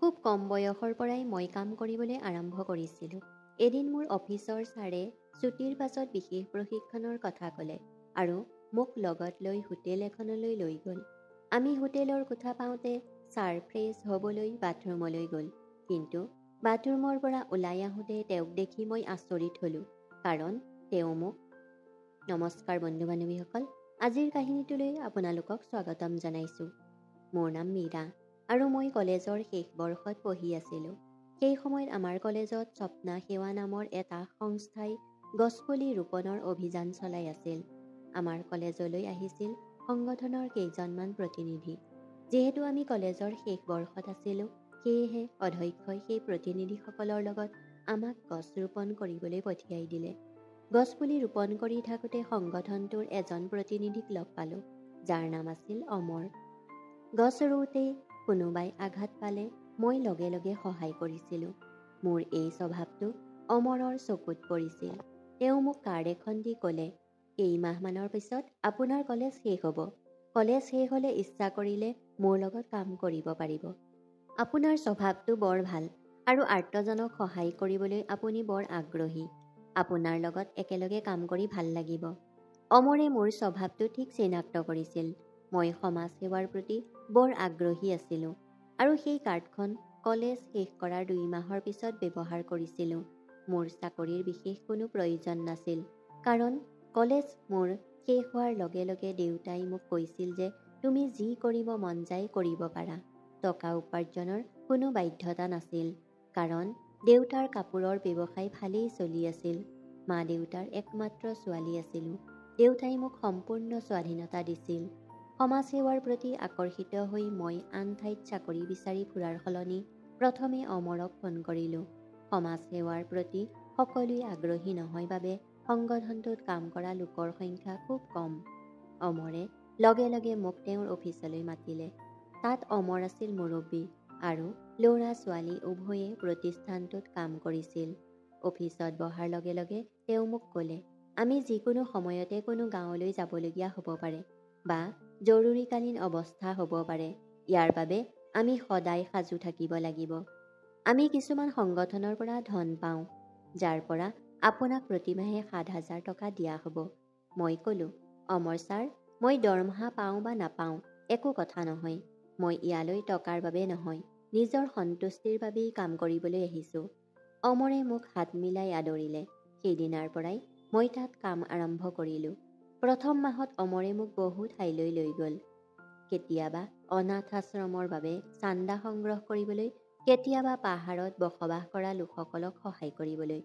খুব কম বয়সৰ পৰাই মই কাম কৰিবলৈ আৰম্ভ কৰিছিলোঁ। এদিন মোৰ অফিচৰ ছাৰে ছুটীৰ পাছত বিশেষ প্ৰশিক্ষণৰ কথা ক'লে আৰু মোক লগত লৈ হোটেল এখনলৈ লৈ গ'ল। আমি হোটেলৰ কোঠা পাওঁতে ছাৰ ফ্ৰেছ হ'বলৈ বাথৰুমলৈ গ'ল। কিন্তু বাথৰুমৰ পৰা ওলাই আহোঁতে তেওঁক দেখি মই আচৰিত হ'লোঁ, কাৰণ তেওঁ মোক নমস্কাৰ বন্ধু বান্ধৱীসকল, আজিৰ কাহিনীটোলৈ আপোনালোকক স্বাগতম জনাইছোঁ। মোৰ নাম মীৰা আৰু মই কলেজৰ শেষ বৰ্ষত পঢ়ি আছিলোঁ। সেই সময়ত আমাৰ কলেজত স্বপ্না সেৱা নামৰ এটা সংস্থাই গছপুলি ৰোপণৰ অভিযান চলাই আছিল। আমাৰ কলেজলৈ আহিছিল সংগঠনৰ কেইজনমান প্ৰতিনিধি। যিহেতু আমি কলেজৰ শেষ বৰ্ষত আছিলোঁ, সেয়েহে অধ্যক্ষই সেই প্ৰতিনিধিসকলৰ লগত আমাক গছ ৰোপণ কৰিবলৈ পঠিয়াই দিলে। গছপুলি ৰোপণ কৰি থাকোঁতে সংগঠনটোৰ এজন প্ৰতিনিধিক লগ পালোঁ, যাৰ নাম আছিল অমৰ। গছ ৰুওঁতেই কোনোবাই আঘাত পালে মই লগে লগে সহায় কৰিছিলোঁ। মোৰ এই স্বভাৱটো অমৰৰ চকুত পৰিছিল। তেওঁ মোক কাৰ্ড এখন দি ক'লে, কেইমাহমানৰ পিছত আপোনাৰ কলেজ শেষ হ'ব। কলেজ শেষ হ'লে ইচ্ছা কৰিলে মোৰ লগত কাম কৰিব পাৰিব। আপোনাৰ স্বভাৱটো বৰ ভাল আৰু আৰ্তজনক সহায় কৰিবলৈ আপুনি বৰ আগ্ৰহী। আপোনাৰ লগত একেলগে কাম কৰি ভাল লাগিব। অমৰে মোৰ স্বভাৱটো ঠিক চিনাক্ত কৰিছিল। মই সমাজ সেৱাৰ প্ৰতি বৰ আগ্ৰহী আছিলোঁ আৰু সেই কাৰ্ডখন কলেজ শেষ কৰাৰ 2 মাহৰ পিছত ব্যৱহাৰ কৰিছিলোঁ। মোৰ চাকৰিৰ বিশেষ কোনো প্ৰয়োজন নাছিল, কাৰণ কলেজ মোৰ শেষ হোৱাৰ লগে লগে দেউতাই মোক কৈছিল যে তুমি যি কৰিব মন যায় কৰিব পাৰা। টকা উপাৰ্জনৰ কোনো বাধ্যতা নাছিল, কাৰণ দেউতাৰ কাপোৰৰ ব্যৱসায় ভালেই চলি আছিল। মা দেউতাৰ একমাত্ৰ ছোৱালী আছিলোঁ। দেউতাই মোক সম্পূৰ্ণ স্বাধীনতা দিছিল। সমাজ সেৱাৰ প্ৰতি আকৰ্ষিত হৈ মই আন ঠাইত চাকৰি বিচাৰি ফুৰাৰ সলনি প্ৰথমে অমৰক ফোন কৰিলোঁ। সমাজ সেৱাৰ প্ৰতি সকলোৱে আগ্ৰহী নহয় বাবে সংগঠনটোত কাম কৰা লোকৰ সংখ্যা খুব কম। অমৰে লগে লগে মোক তেওঁৰ অফিচলৈ মাতিলে। তাত অমৰ আছিল মুৰব্বী আৰু ল'ৰা ছোৱালী উভয়ে প্ৰতিষ্ঠানটোত কাম কৰিছিল। অফিচত বহাৰ লগে লগে তেওঁ মোক ক'লে, আমি যিকোনো সময়তে কোনো গাঁৱলৈ যাবলগীয়া হ'ব পাৰে বা জৰুৰীকালীন অৱস্থা হ'ব পাৰে। ইয়াৰ বাবে আমি সদায় সাজু থাকিব লাগিব। আমি কিছুমান সংগঠনৰ পৰা ধন পাওঁ, যাৰ পৰা আপোনাক প্ৰতিমাহে 7,000 টকা দিয়া হ'ব। মই ক'লোঁ, অমৰ ছাৰ, মই দৰমহা পাওঁ বা নাপাওঁ একো কথা নহয়। মই ইয়ালৈ টকাৰ বাবে নহয়, নিজৰ সন্তুষ্টিৰ বাবেই কাম কৰিবলৈ আহিছোঁ। অমৰে মোক হাত মিলাই আদৰিলে। সেইদিনাৰ পৰাই মই তাত কাম আৰম্ভ কৰিলোঁ। প্ৰথম মাহত অমৰে মোক বহু ঠাইলৈ লৈ গ'ল। কেতিয়াবা অনাথ আশ্ৰমৰ বাবে চান্দা সংগ্ৰহ কৰিবলৈ, কেতিয়াবা পাহাৰত বসবাস কৰা লোকসকলক সহায় কৰিবলৈ।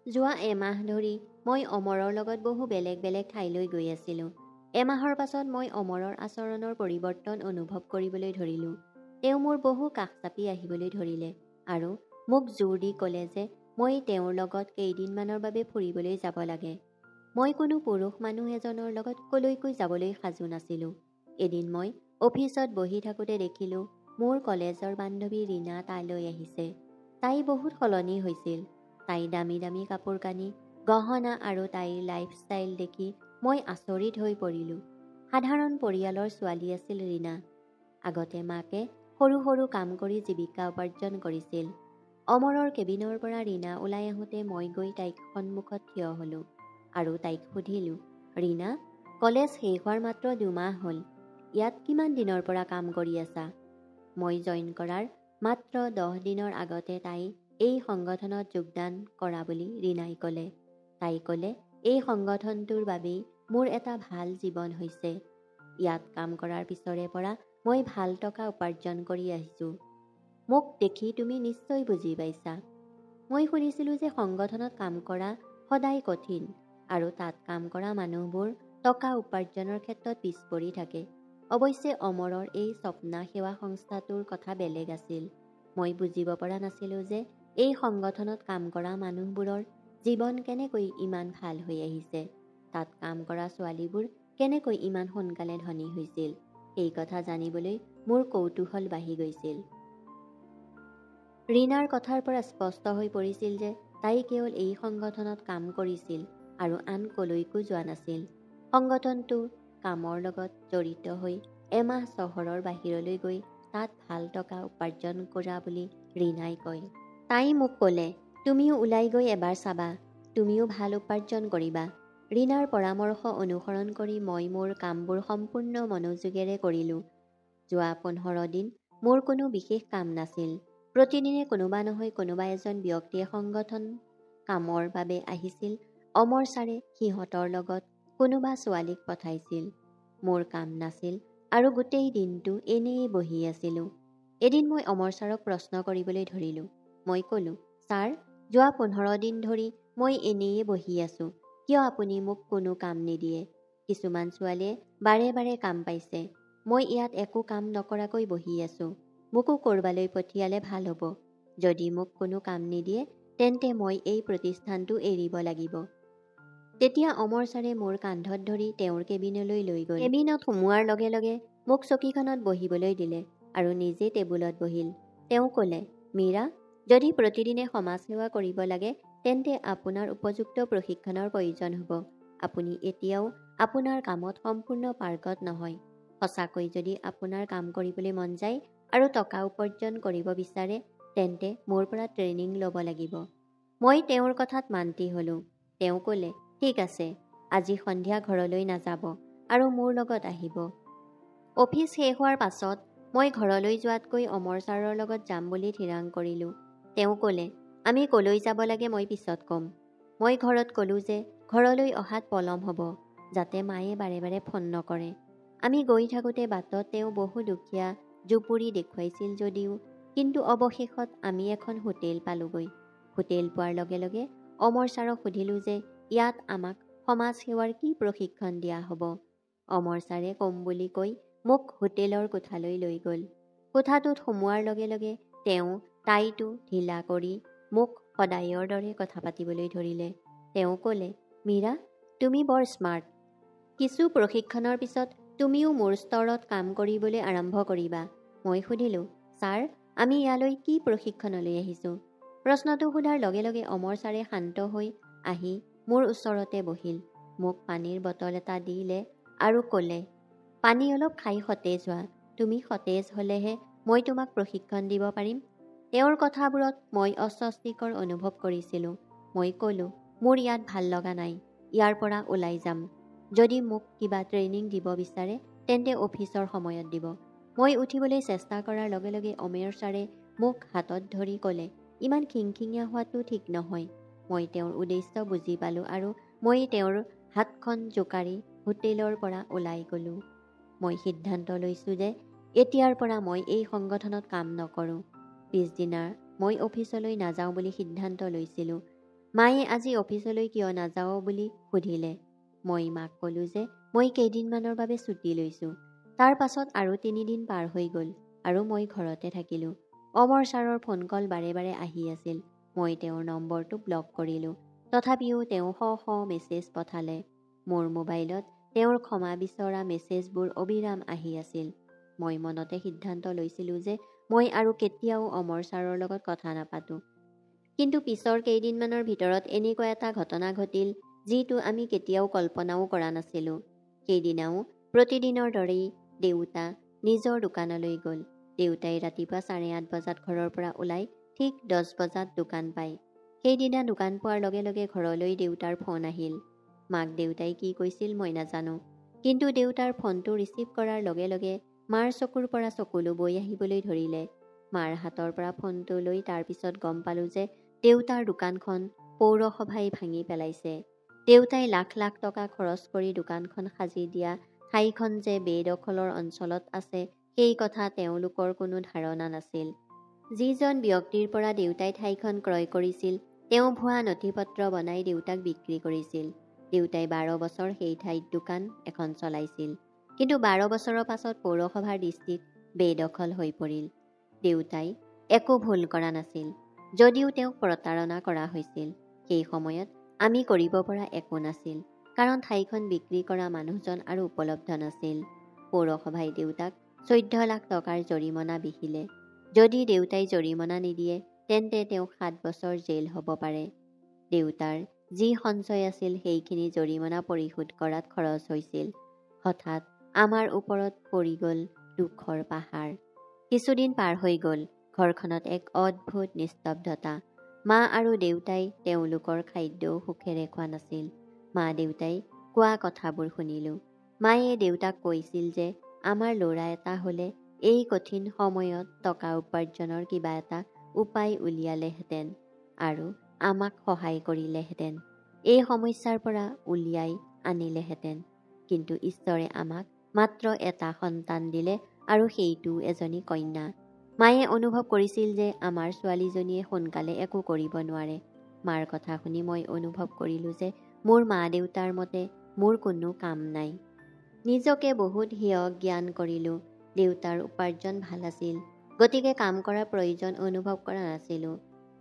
যোৱা এমাহ ধৰি মই অমৰৰ লগত বহু বেলেগ বেলেগ ঠাইলৈ গৈ আছিলোঁ। এমাহৰ পাছত মই অমৰৰ আচৰণৰ পৰিৱৰ্তন অনুভৱ কৰিবলৈ ধৰিলোঁ। তেওঁ মোৰ বহু কাষ চাপি আহিবলৈ ধৰিলে আৰু মোক জোৰ দি ক'লে যে মই তেওঁৰ লগত কেইদিনমানৰ বাবে ফুৰিবলৈ যাব লাগে। মই কোনো পুৰুষ মানুহ এজনৰ লগত কলৈকৈ যাবলৈ সাজু নাছিলোঁ। এদিন মই অফিচত বহি থাকোঁতে দেখিলোঁ মোৰ কলেজৰ বান্ধৱী ৰীণা তালৈ আহিছে। তাই বহুত সলনি হৈছিল। তাই দামী দামী কাপোৰ কানি, গহনা আৰু তাইৰ লাইফষ্টাইল দেখি মই আচৰিত হৈ পৰিলোঁ। সাধাৰণ পৰিয়ালৰ ছোৱালী আছিল ৰীণা। আগতে মাকে সৰু সৰু কাম কৰি জীৱিকা উপাৰ্জন কৰিছিল। অমৰৰ কেবিনৰ পৰা ৰীণা ওলাই আহোঁতে মই গৈ তাইক সন্মুখত থিয় হ'লোঁ আৰু তাইক সুধিলোঁ, ৰীণা, কলেজ শেষ হোৱাৰ মাত্ৰ 2 মাহ হ'ল। ইয়াত কিমান দিনৰ পৰা কাম কৰি আছা? মই জইন কৰাৰ মাত্ৰ 10 দিনৰ আগতে তাই এই সংগঠনত যোগদান কৰা বুলি ৰীণাই ক'লে। তাই ক'লে, এই সংগঠনটোৰ বাবেই মোৰ এটা ভাল জীৱন হৈছে। ইয়াত কাম কৰাৰ পিছৰে পৰা মই ভাল টকা উপাৰ্জন কৰি আহিছোঁ। মোক দেখি তুমি নিশ্চয় বুজি পাইছা। মই শুনিছিলোঁ যে সংগঠনত কাম কৰা সদায় কঠিন আৰু তাত কাম কৰা মানুহবোৰ টকা উপাৰ্জনৰ ক্ষেত্ৰত পিছ পৰি থাকে। অৱশ্যে অমৰৰ এই স্বপ্না সেৱা সংস্থাটোৰ কথা বেলেগ আছিল। মই বুজিব পৰা নাছিলোঁ যে এই সংগঠনত কাম কৰা মানুহবোৰৰ জীৱন কেনেকৈ ইমান ভাল হৈ আহিছে। তাত কাম কৰা ছোৱালীবোৰ কেনেকৈ ইমান সোনকালে ধনী হৈছিল, এই কথা জানিবলৈ মোৰ কৌতূহল বাঢ়ি গৈছিল। ৰীণাৰ কথাৰ পৰা স্পষ্ট হৈ পৰিছিল যে তাই কেৱল এই সংগঠনত কাম কৰিছিল আৰু আন কলৈকো যোৱা নাছিল। সংগঠনটোৰ কামৰ লগত জড়িত হৈ এমাহ চহৰৰ বাহিৰলৈ গৈ তাত ভাল টকা উপাৰ্জন কৰা বুলি ৰীণাই কয়। তাই মোক ক'লে, তুমিও ওলাই গৈ এবাৰ চাবা, তুমিও ভাল উপাৰ্জন কৰিবা। ৰীণাৰ পৰামৰ্শ অনুসৰণ কৰি মই মোৰ কামবোৰ সম্পূৰ্ণ মনোযোগেৰে কৰিলোঁ। যোৱা 15 দিন মোৰ কোনো বিশেষ কাম নাছিল। প্ৰতিদিনে কোনোবা নহয় কোনোবা এজন ব্যক্তিয়ে সংগঠন কামৰ বাবে আহিছিল। অমৰ ছাৰে সিহঁতৰ লগত কোনোবা ছোৱালীক পঠাইছিল। মোৰ কাম নাছিল আৰু গোটেই দিনটো এনেয়ে বহি আছিলোঁ। এদিন মই অমৰ ছাৰক প্ৰশ্ন কৰিবলৈ ধৰিলোঁ। মই ক'লোঁ, ছাৰ, যোৱা 15 দিন ধৰি মই এনেয়ে বহি আছোঁ, কিয় আপুনি মোক কোনো কাম নিদিয়ে? কিছুমান ছোৱালীয়ে বাৰে বাৰে কাম পাইছে, মই ইয়াত একো কাম নকৰাকৈ বহি আছোঁ। মোকো ক'ৰবালৈ পঠিয়ালে ভাল হ'ব। যদি মোক কোনো কাম নিদিয়ে তেন্তে মই এই প্ৰতিষ্ঠানটো এৰিব লাগিব। তেতিয়া অমৰ ছাৰে মোৰ কান্ধত ধৰি তেওঁৰ কেবিনলৈ লৈ গ'ল। কেবিনত সোমোৱাৰ লগে লগে মোক চকীখনত বহিবলৈ দিলে আৰু নিজে টেবুলত বহিল। তেওঁ ক'লে, মীৰা, যদি প্ৰতিদিনে সমাজ সেৱা কৰিব লাগে তেন্তে আপোনাৰ উপযুক্ত প্ৰশিক্ষণৰ প্ৰয়োজন হ'ব। আপুনি এতিয়াও আপোনাৰ কামত সম্পূৰ্ণ পাৰ্গত নহয়। সঁচাকৈ যদি আপোনাৰ কাম কৰিবলৈ মন যায় আৰু টকা উপাৰ্জন কৰিব বিচাৰে তেন্তে মোৰ পৰা ট্ৰেইনিং ল'ব লাগিব। মই তেওঁৰ কথাত মান্তি হ'লোঁ। তেওঁ ক'লে, ঠিক আছে, আজি সন্ধিয়া ঘৰলৈ নাযাব আৰু মোৰ লগত আহিব। অফিচ শেষ হোৱাৰ পাছত মই ঘৰলৈ যোৱাতকৈ অমৰ ছাৰৰ লগত যাম বুলি থিৰাং কৰিলোঁ। তেওঁ ক'লে, আমি ক'লৈ যাব লাগে মই পিছত ক'ম। মই ঘৰত ক'লোঁ যে ঘৰলৈ অহাত পলম হ'ব, যাতে মায়ে বাৰে বাৰে ফোন নকৰে। আমি গৈ থাকোঁতে বাটত তেওঁ বহু দুখীয়া জুপুৰি দেখুৱাইছিল যদিও কিন্তু অৱশেষত আমি এখন হোটেল পালোগৈ। হোটেল পোৱাৰ লগে লগে অমৰ ছাৰক সুধিলোঁ যে ইয়াত আমাক সমাজ সেৱাৰ কি প্ৰশিক্ষণ দিয়া হ'ব। অমৰ ছাৰে ক'ম বুলি কৈ মোক হোটেলৰ কোঠালৈ লৈ গ'ল। কোঠাটোত সোমোৱাৰ লগে লগে তেওঁ টাইটো ঢিলা কৰি মোক সদায়ৰ দৰে কথা পাতিবলৈ ধৰিলে। তেওঁ ক'লে, মীৰা, তুমি বৰ স্মাৰ্ট। কিছু প্ৰশিক্ষণৰ পিছত তুমিও মোৰ স্তৰত কাম কৰিবলৈ আৰম্ভ কৰিবা। মই সুধিলোঁ, ছাৰ, আমি ইয়ালৈ কি প্ৰশিক্ষণলৈ আহিছোঁ? প্ৰশ্নটো সোধাৰ লগে লগে অমৰ ছাৰে শান্ত হৈ আহি মোৰ ওচৰতে বহিল। মোক পানীৰ বটল এটা দিলে আৰু ক'লে, পানী অলপ খাই সতেজ হোৱা। তুমি সতেজ হ'লেহে মই তোমাক প্ৰশিক্ষণ দিব পাৰিম। তেওঁৰ কথাবোৰত মই অস্বস্তিকৰ অনুভৱ কৰিছিলোঁ। মই ক'লোঁ, মোৰ ইয়াত ভাল লগা নাই, ইয়াৰ পৰা ওলাই যাম। যদি মোক কিবা ট্ৰেইনিং দিব বিচাৰে তেন্তে অফিচৰ সময়ত দিব। মই উঠিবলৈ চেষ্টা কৰাৰ লগে লগে অমৰ ছাৰে মোক হাতত ধৰি ক'লে, ইমান খিংখিঙীয়া হোৱাটো ঠিক নহয়। মই তেওঁৰ উদ্দেশ্য বুজি পালোঁ আৰু মই তেওঁৰ হাতখন জোকাৰি হোটেলৰ পৰা ওলাই গ'লোঁ। মই সিদ্ধান্ত লৈছোঁ যে এতিয়াৰ পৰা মই এই সংগঠনত কাম নকৰোঁ। পিছদিনা মই অফিচলৈ নাযাওঁ বুলি সিদ্ধান্ত লৈছিলোঁ। মায়ে আজি অফিচলৈ কিয় নাযাওঁ বুলি সুধিলে। মই মাক ক'লোঁ যে মই কেইদিনমানৰ বাবে ছুটী লৈছোঁ। তাৰ পাছত আৰু 3 দিন পাৰ হৈ গ'ল আৰু মই ঘৰতে থাকিলোঁ। অমৰ ছাৰৰ ফোন কল বাৰে বাৰে আহি আছিল। মই তেওঁৰ নম্বৰটো ব্লক কৰিলোঁ। তথাপিও তেওঁ শ শ মেছেজ পঠালে। মোৰ মোবাইলত তেওঁৰ ক্ষমা বিচৰা মেছেজবোৰ অবিৰাম আহি আছিল। মই মনতে সিদ্ধান্ত লৈছিলোঁ যে মই আৰু কেতিয়াও অমৰ ছাৰৰ লগত কথা নাপাতোঁ। কিন্তু পিছৰ কেইদিনমানৰ ভিতৰত এনেকুৱা এটা ঘটনা ঘটিল যিটো আমি কেতিয়াও কল্পনাও কৰা নাছিলোঁ। সেইদিনাও প্ৰতিদিনৰ দৰেই দেউতা নিজৰ দোকানলৈ গ'ল। দেউতাই ৰাতিপুৱা 8:30 বজাত ঘৰৰ পৰা ওলাই ঠিক 10 বজাত দোকান পায়। সেইদিনা দোকান পোৱাৰ লগে লগে ঘৰলৈ দেউতাৰ ফোন আহিল। মাক দেউতাই কি কৈছিল মই নাজানো, কিন্তু দেউতাৰ ফোনটো ৰিচিভ কৰাৰ লগে লগে মাৰ চকুৰ পৰা চকুলো বৈ আহিবলৈ ধৰিলে। মাৰ হাতৰ পৰা ফোনটো লৈ তাৰ পিছত গম পালোঁ যে দেউতাৰ দোকানখন পৌৰসভাই ভাঙি পেলাইছে। দেউতাই লাখ লাখ টকা খৰচ কৰি দোকানখন সাজি দিয়া ঠাইখন যে বেদখলৰ অঞ্চলত আছে সেই কথা তেওঁলোকৰ কোনো ধাৰণা নাছিল। যিজন ব্যক্তিৰ পৰা দেউতাই ঠাইখন ক্ৰয় কৰিছিল তেওঁ ভুৱা নথি-পত্ৰ বনাই দেউতাক বিক্ৰী কৰিছিল। দেউতাই 12 বছৰ সেই ঠাইত দোকান এখন চলাইছিল, কিন্তু 12 বছৰৰ পাছত পৌৰসভাৰ দৃষ্টিত বেদখল হৈ পৰিল। দেউতাই একো ভুল কৰা নাছিল, যদিও তেওঁক প্ৰতাৰণা কৰা হৈছিল। সেই সময়ত আমি কৰিব পৰা একো নাছিল, কাৰণ ঠাইখন বিক্ৰী কৰা মানুহজন আৰু উপলব্ধ নাছিল। পৌৰসভাই দেউতাক 14 লাখ টকাৰ জৰিমনা বিহিলে। যদি দেউতাই জৰিমনা নিদিয়ে তেন্তে তেওঁক 7 বছৰ জেল হ'ব পাৰে। দেউতাৰ যি সঞ্চয় আছিল সেইখিনি জৰিমনা পৰিশোধ কৰাত খৰচ হৈছিল। হঠাৎ আমাৰ ওপৰত পৰি গ'ল দুখৰ পাহাৰ। কিছুদিন পাৰ হৈ গ'ল। ঘৰখনত এক অদ্ভুত নিস্তব্ধতা। মা আৰু দেউতাই তেওঁলোকৰ খাদ্যও সুখেৰে খোৱা নাছিল। মা দেউতাই কোৱা কথাবোৰ শুনিলোঁ। মায়ে দেউতাক কৈছিল যে আমাৰ ল'ৰা এটা হ'লে এই কঠিন সময়ত টকা উপাৰ্জনৰ কিবা এটা উপায় উলিয়ালেহেঁতেন আৰু আমাক সহায় কৰিলেহেঁতেন, এই সমস্যাৰ পৰা উলিয়াই আনিলেহেঁতেন। কিন্তু ঈশ্বৰে আমাক মাত্ৰ এটা সন্তান দিলে আৰু সেইটো এজনী কন্যা। মায়ে অনুভৱ কৰিছিল যে আমাৰ ছোৱালীজনীয়ে সোনকালে একো কৰিব নোৱাৰে। মাৰ কথা শুনি মই অনুভৱ কৰিলোঁ যে মোৰ মা দেউতাৰ মতে মোৰ কোনো কাম নাই। নিজকে বহুত হেয় জ্ঞান কৰিলোঁ। দেউতাৰ উপাৰ্জন ভাল আছিল, গতিকে কাম কৰাৰ প্ৰয়োজন অনুভৱ কৰা নাছিলোঁ।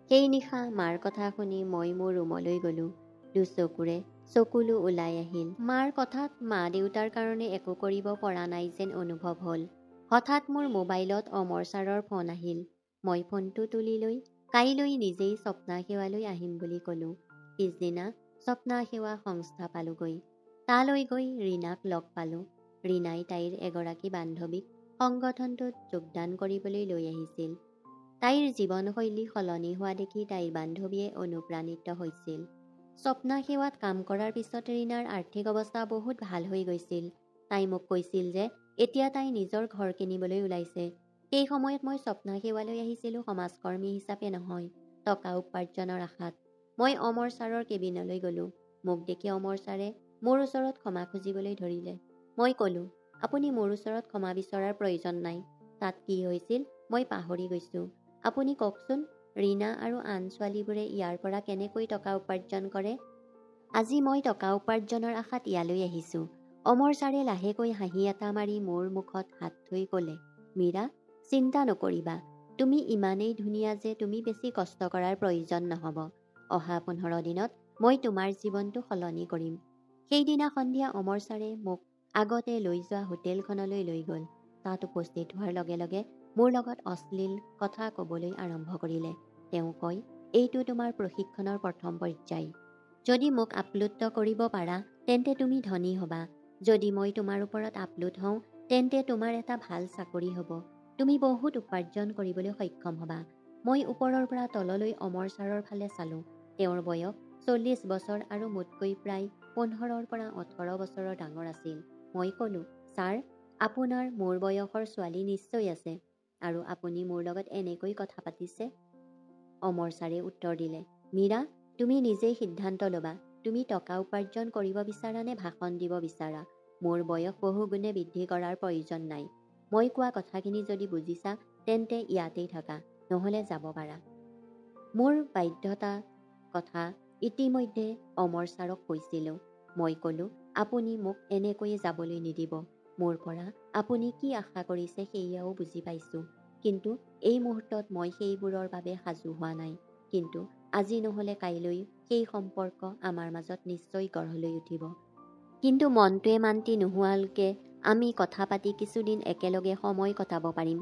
সেই নিশা মাৰ কথা শুনি মই মোৰ ৰুমলৈ গ'লোঁ। দুচকুৰে চকুলো ওলাই আহিল। মাৰ কথাত মা দেউতাৰ কাৰণে একো কৰিব পৰা নাই যেন অনুভৱ হ'ল। হঠাৎ মোৰ মোবাইলত অমৰ ছাৰৰ ফোন আহিল। মই ফোনটো তুলি লৈ কাইলৈ নিজেই স্বপ্না সেৱালৈ আহিম বুলি ক'লোঁ। পিছদিনা স্বপ্না সেৱা সংস্থা পালোগৈ। তালৈ গৈ ৰীনাক লগ পালোঁ। ৰীনাই তাইৰ এগৰাকী বান্ধৱীক সংগঠনটোত যোগদান কৰিবলৈ লৈ আহিছিল। তাইৰ জীৱনশৈলী সলনি হোৱা দেখি তাইৰ বান্ধৱীয়ে অনুপ্ৰাণিত হৈছিল। স্বপ্না সেৱাত কাম কৰাৰ পিছত ৰীনাৰ আৰ্থিক অৱস্থা বহুত ভাল হৈ গৈছিল। তাই মোক কৈছিল যে এতিয়া তাই নিজৰ ঘৰ কিনিবলৈ ওলাইছে। সেই সময়ত মই স্বপ্না সেৱালৈ আহিছিলোঁ সমাজকৰ্মী হিচাপে নহয়, টকা উপাৰ্জনৰ আশাত। মই অমৰ ছাৰৰ কেবিনলৈ গ'লোঁ। মোক দেখি অমৰ ছাৰে মোৰ ওচৰত ক্ষমা খুজিবলৈ ধৰিলে। মই ক'লোঁ, আপুনি মোৰ ওচৰত ক্ষমা বিচৰাৰ প্ৰয়োজন নাই। তাত কি হৈছিল মই পাহৰি গৈছোঁ। আপুনি কওকচোন, ৰীনা আৰু আন ছোৱালীবোৰে ইয়াৰ পৰা কেনেকৈ টকা উপাৰ্জন কৰে? আজি মই টকা উপাৰ্জনৰ আশাত ইয়ালৈ আহিছোঁ। অমৰ ছাৰে লাহেকৈ হাঁহি এটা মাৰি মোৰ মুখত হাত থৈ ক'লে, মীৰা, চিন্তা নকৰিবা। তুমি ইমানেই ধুনীয়া যে তুমি বেছি কষ্ট কৰাৰ প্ৰয়োজন নহ'ব। অহা 15 দিনত মই তোমাৰ জীৱনটো সলনি কৰিম। সেইদিনা সন্ধিয়া অমৰ ছাৰে মোক আগতে লৈ যোৱা হোটেলখনলৈ লৈ গ'ল। তাত উপস্থিত হোৱাৰ লগে লগে মোৰ লগত অশ্লীল কথা ক'বলৈ আৰম্ভ কৰিলে। তেওঁ কয়, এইটো তোমাৰ প্ৰশিক্ষণৰ প্ৰথম পৰ্যায়। যদি মোক আপ্লুত কৰিব পাৰা তেন্তে তুমি ধনী হ'বা। যদি মই তোমাৰ ওপৰত আপ্লুত হওঁ তেন্তে তোমাৰ এটা ভাল চাকৰি হ'ব। তুমি বহুত উপাৰ্জন কৰিবলৈ সক্ষম হ'বা। মই ওপৰৰ পৰা তললৈ অমৰ ছাৰৰ ফালে চালোঁ। তেওঁৰ বয়স 40 বছৰ আৰু মোতকৈ প্ৰায় 15ৰ পৰা 18 বছৰৰ ডাঙৰ আছিল। মই ক'লোঁ, ছাৰ, আপোনাৰ মোৰ বয়সৰ ছোৱালী নিশ্চয় আছে আৰু আপুনি মোৰ লগত এনেকৈ কথা পাতিছে। অমৰ ছাৰে উত্তৰ দিলে, মীৰা, তুমি নিজেই সিদ্ধান্ত ল'বা। তুমি টকা উপাৰ্জন কৰিব বিচাৰা নে ভাষণ দিব বিচাৰা? মোৰ বয়স বহুগুণে বৃদ্ধি কৰাৰ প্ৰয়োজন নাই। মই কোৱা কথাখিনি যদি বুজিছা তেন্তে ইয়াতেই থাকা, নহ'লে যাব পাৰা। মোৰ বাধ্যতা কথা ইতিমধ্যে অমৰ ছাৰক কৈছিলোঁ। মই ক'লোঁ, আপুনি মোক এনেকৈয়ে যাবলৈ নিদিব। মোৰ পৰা আপুনি কি আশা কৰিছে সেয়াও বুজি পাইছোঁ। কিন্তু এই মুহূৰ্তত মই সেইবোৰৰ বাবে সাজু হোৱা নাই। কিন্তু আজি নহ'লে কাইলৈ সেই সম্পৰ্ক আমাৰ মাজত নিশ্চয় গঢ় লৈ উঠিব। কিন্তু মনটোৱে মান্তি নোহোৱালৈকে আমি কথা পাতি কিছুদিন একেলগে সময় কটাব পাৰিম।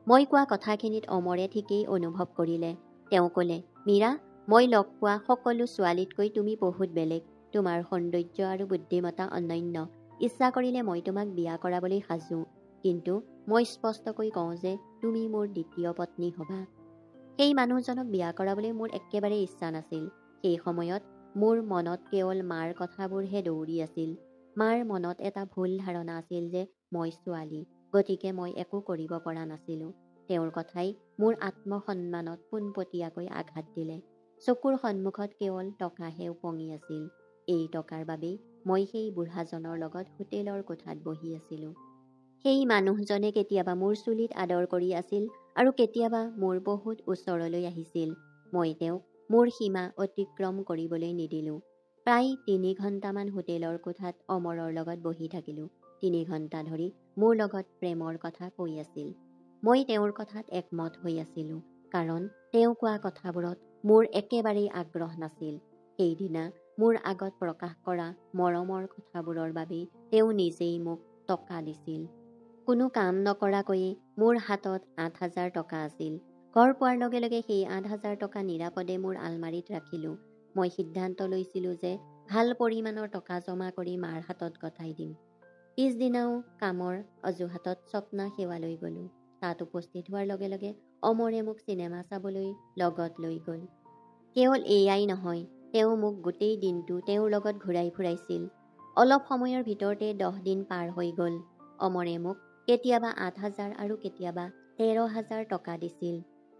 মই কোৱা কথাখিনিত অমৰে ঠিকেই অনুভৱ কৰিলে। তেওঁ ক'লে, মীৰা, মই লগ পোৱা সকলো ছোৱালীতকৈ তুমি বহুত বেলেগ। তোমাৰ সৌন্দৰ্য আৰু বুদ্ধিমত্তা অনন্য। ইচ্ছা কৰিলে মই তোমাক বিয়া কৰাবলৈ সাজু। কিন্তু মই স্পষ্টকৈ কওঁ যে তুমি মোৰ দ্বিতীয় পত্নী হ'বা। সেই মানুহজনক বিয়া কৰাবলৈ মোৰ একেবাৰে ইচ্ছা নাছিল। সেই সময়ত মোৰ মনত কেৱল মাৰ কথাবোৰহে দৌৰি আছিল। মাৰ মনত এটা ভুল ধাৰণা আছিল যে মই ছোৱালী, গতিকে মই একো কৰিব পৰা নাছিলোঁ। তেওঁৰ কথাই মোৰ আত্মসন্মানত পোনপটীয়াকৈ আঘাত দিলে। চকুৰ সন্মুখত কেৱল টকাহে উপঙি আছিল। এই টকাৰ বাবেই মই সেই বুঢ়াজনৰ লগত হোটেলৰ কোঠাত বহি আছিলোঁ। সেই মানুহজনে কেতিয়াবা মোৰ চুলিত আদৰ কৰি আছিল আৰু কেতিয়াবা মোৰ বহুত ওচৰলৈ আহিছিল। মই তেওঁক মোৰ সীমা অতিক্ৰম কৰিবলৈ নিদিলোঁ। প্ৰায় 3 ঘণ্টামান হোটেলৰ কোঠাত অমৰৰ লগত বহি থাকিলোঁ। 3 ঘণ্টা ধৰি মোৰ লগত প্ৰেমৰ কথা কৈ আছিল। মই তেওঁৰ কথাত একমত হৈ আছিলোঁ, কাৰণ তেওঁ কোৱা কথাবোৰত মোৰ একেবাৰেই আগ্ৰহ নাছিল। সেইদিনা মোৰ আগত প্ৰকাশ কৰা মৰমৰ কথাবোৰৰ বাবেই তেওঁ নিজেই মোক টকা দিছিল। কোনো কাম নকৰাকৈয়ে মোৰ হাতত 8,000 টকা আছিল। ঘৰ পোৱাৰ লগে লগে সেই 8,000 টকা নিৰাপদে মোৰ আলমাৰীত ৰাখিলোঁ। মই সিদ্ধান্ত লৈছিলোঁ যে ভাল পৰিমাণৰ টকা জমা কৰি মাৰ হাতত গতাই দিম। পিছদিনাও কামৰ অজুহাতত স্বপ্না সেৱালৈ গ'লোঁ। তাত উপস্থিত হোৱাৰ লগে লগে অমৰে মোক চিনেমা চাবলৈ লগত লৈ গ'ল। কেৱল এয়াই নহয়, তেওঁ মোক গোটেই দিনটো তেওঁৰ লগত ঘূৰাই ফুৰাইছিল। অলপ সময়ৰ ভিতৰতে 10 দিন পাৰ হৈ গ'ল। অমৰে মোক কেতিয়াবা 8,000 আৰু কেতিয়াবা 13,000 টকা দিছিল।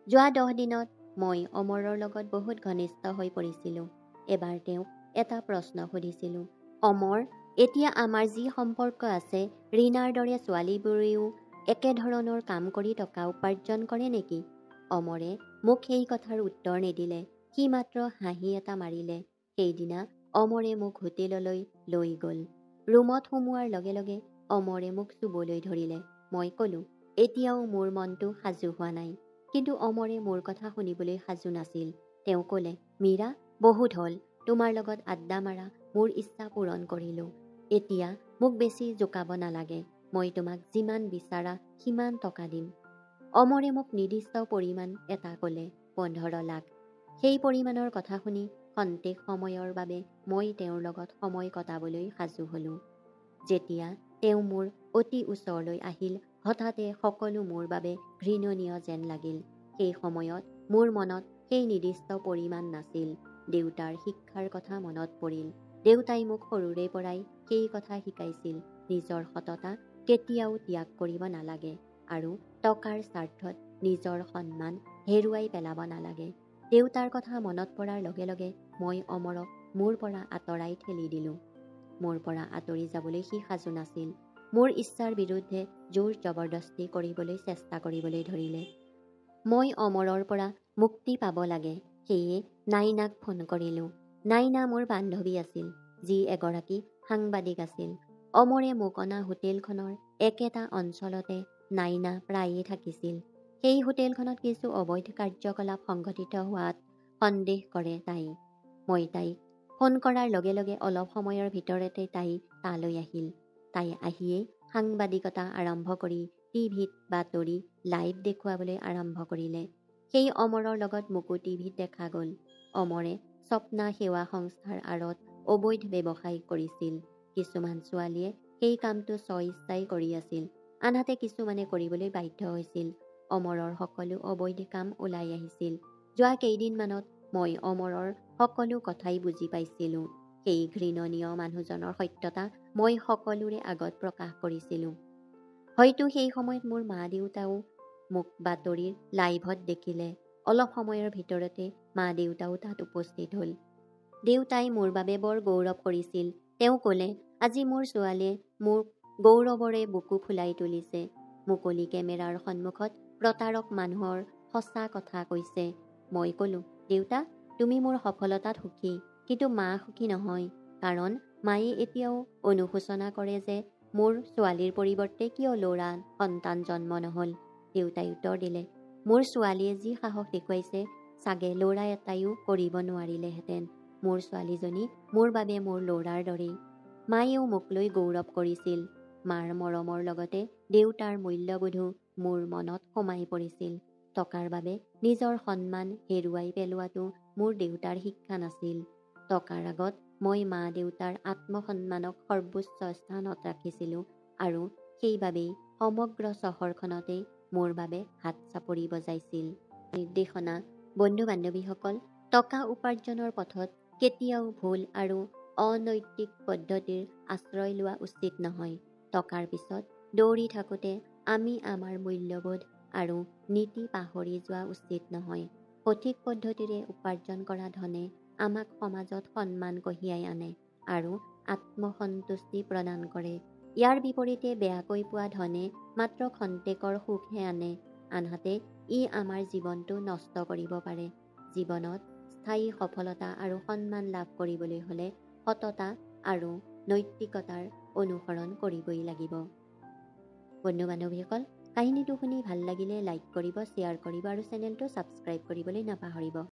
যোৱা 10 দিনত মই অমৰৰ লগত বহুত ঘনিষ্ঠ হৈ পৰিছিলোঁ। এবাৰ তেওঁক এটা প্ৰশ্ন সুধিছিলোঁ, অমৰ, এতিয়া আমাৰ যি সম্পৰ্ক আছে, ৰীনাৰ দৰে ছোৱালীবোৰেও একেধৰণৰ কাম কৰি টকা উপাৰ্জন কৰে নেকি? অমৰে মোক সেই কথাৰ উত্তৰ নিদিলে। সি মাত্ৰ হাঁহি এটা মাৰিলে। সেইদিনা অমৰে মোক হোটেললৈ লৈ গ'ল। ৰুমত সোমোৱাৰ লগে লগে অমৰে মোক চুবলৈ ধৰিলে। মই ক'লো, এতিয়াও মোৰ মনটো সাজু হোৱা নাই। কিন্তু অমৰে মোৰ কথা শুনিবলৈ সাজু নাছিল। তেওঁ ক'লে, মীৰা, বহুত হ'ল। তোমাৰ লগত আড্ডা মাৰা মোৰ ইচ্ছা পূৰণ কৰিলোঁ। এতিয়া মোক বেছি জোকাব নালাগে। মই তোমাক যিমান বিচাৰা সিমান টকা দিম। অমৰে মোক নিৰ্দিষ্ট পৰিমাণ এটা ক'লে, 15 লাখ। সেই পৰিমাণৰ কথা শুনি খন্তেক সময়ৰ বাবে মই তেওঁৰ লগত সময় কটাবলৈ সাজু হ'লোঁ। যেতিয়া তেওঁ মোৰ অতি ওচৰলৈ আহিল, হঠাতে সকলো মোৰ বাবে ঘৃণনীয় যেন লাগিল। সেই সময়ত মোৰ মনত সেই নিৰ্দিষ্ট পৰিমাণ নাছিল। দেউতাৰ শিক্ষাৰ কথা মনত পৰিল। দেউতাই মোক সৰুৰে পৰাই সেই কথা শিকাইছিল, নিজৰ সততা কেতিয়াও ত্যাগ কৰিব নালাগে আৰু টকাৰ স্বাৰ্থত নিজৰ সন্মান হেৰুৱাই পেলাব নালাগে। দেউতাৰ কথা মনত পৰাৰ লগে লগে মই অমৰক মোৰ পৰা আঁতৰাই ঠেলি দিলোঁ। মোৰ পৰা আঁতৰি যাবলৈ সি সাজু নাছিল। মোৰ ইচ্ছাৰ বিৰুদ্ধে জোৰ জবৰদস্তি কৰিবলৈ চেষ্টা কৰিবলৈ ধৰিলে। মই অমৰৰ পৰা মুক্তি পাব লাগে। সেয়ে নাইনাক ফোন কৰিলোঁ। নাইনা মোৰ বান্ধৱী আছিল, যি এগৰাকী সাংবাদিক আছিল। অমৰে মোক অনা হোটেলখনৰ একেটা অঞ্চলতে নাইনা প্ৰায়ে থাকিছিল। সেই হোটেলখনত কিছু অবৈধ কাৰ্যকলাপ সংঘটিত হোৱাত সন্দেহ কৰে তাই। মই তাইক ফোন কৰাৰ লগে লগে অলপ সময়ৰ ভিতৰতে তাই তালৈ আহিল। তাই আহিয়েই সাংবাদিকতা আৰম্ভ কৰি টিভিত বাতৰি লাইভ দেখুৱাবলৈ আৰম্ভ কৰিলে। সেই অমৰৰ লগত মোকো টিভিত দেখা গ'ল। অমৰে স্বপ্না সেৱা সংস্থাৰ আঁৰত অবৈধ ব্যৱসায় কৰিছিল। কিছুমান ছোৱালীয়ে সেই কামটো স্ব-ইচ্ছাই কৰি আছিল, আনহাতে কিছুমানে কৰিবলৈ বাধ্য হৈছিল। অমৰৰ সকলো অবৈধ কাম ওলাই আহিছিল। যোৱা কেইদিনমানত মই অমৰৰ সকলো কথাই বুজি পাইছিলোঁ। সেই ঘৃণনীয় মানুহজনৰ সত্যতা মই সকলোৰে আগত প্ৰকাশ কৰিছিলোঁ। হয়তো সেই সময়ত মোৰ মা-দেউতাও মোক বাতৰিৰ লাইভত দেখিলে। অলপ সময়ৰ ভিতৰতে মা-দেউতাও তাত উপস্থিত হ'ল। দেউতাই মোৰ বাবে বৰ গৌৰৱ কৰিছিল। তেওঁ ক'লে, আজি মোৰ ছোৱালীয়ে মোক গৌৰৱৰে বুকু ফুলাই তুলিছে। মুকলি কেমেৰাৰ সন্মুখত প্ৰতাৰক মানুহৰ সঁচা কথা কৈছে। মই ক'লো, দেউতা, তুমি মোৰ সফলতাত সুখী, কিন্তু মা সুখী নহয়। কাৰণ মায়ে এতিয়াও অনুশোচনা কৰে যে মোৰ ছোৱালীৰ পৰিৱৰ্তে কিয় ল'ৰা সন্তান জন্ম নহ'ল। দেউতাই উত্তৰ দিলে, মোৰ ছোৱালীয়ে যি সাহস দেখুৱাইছে, চাগে ল'ৰা এটাইও কৰিব নোৱাৰিলেহেঁতেন। মোৰ ছোৱালীজনী মোৰ বাবে মোৰ ল'ৰাৰ দৰেই। মায়েও মোক লৈ গৌৰৱ কৰিছিল। মাৰ মৰমৰ লগতে দেউতাৰ মূল্যবোধো মোৰ মনত সোমাই পৰিছিল। টকাৰ বাবে নিজৰ সন্মান হেৰুৱাই পেলোৱাটো মোৰ দেউতাৰ শিক্ষা নাছিল। টকাৰ আগত মই মা-দেউতাৰ আত্মসন্মানক সৰ্বোচ্চ স্থানত ৰাখিছিলোঁ আৰু সেইবাবেই সমগ্ৰ চহৰখনতেই মোৰ বাবে হাত চাপৰি বজাইছিল। নিৰ্দেশনা, বন্ধু-বান্ধৱীসকল, টকা উপাৰ্জনৰ পথত কেতিয়াও ভুল আৰু অনৈতিক পদ্ধতিৰ আশ্ৰয় লোৱা উচিত নহয়। টকাৰ পিছত দৌৰি থাকোঁতে আমি আমাৰ মূল্যবোধ আৰু নীতি পাহৰি যোৱা উচিত নহয়। সঠিক পদ্ধতিৰে উপাৰ্জন কৰা ধনে আমাক সমাজত সন্মান কঢ়িয়াই আনে আৰু আত্মসন্তুষ্টি প্ৰদান কৰে। ইয়াৰ বিপৰীতে বেয়াকৈ পোৱা ধনে মাত্ৰ খন্তেকৰ সুখহে আনে, আনহাতে ই আমাৰ জীৱনটো নষ্ট কৰিব পাৰে। জীৱনত স্থায়ী সফলতা আৰু সন্মান লাভ কৰিবলৈ হ'লে সততা আৰু নৈতিকতাৰ অনুসৰণ কৰিবই লাগিব। বন্ধু-বান্ধৱীসকল, কাহিনীটো শুনি ভাল লাগিলে লাইক কৰিব, শ্বেয়াৰ কৰিব আৰু চেনেলটো ছাবস্ক্ৰাইব কৰিবলৈ নাপাহৰিব।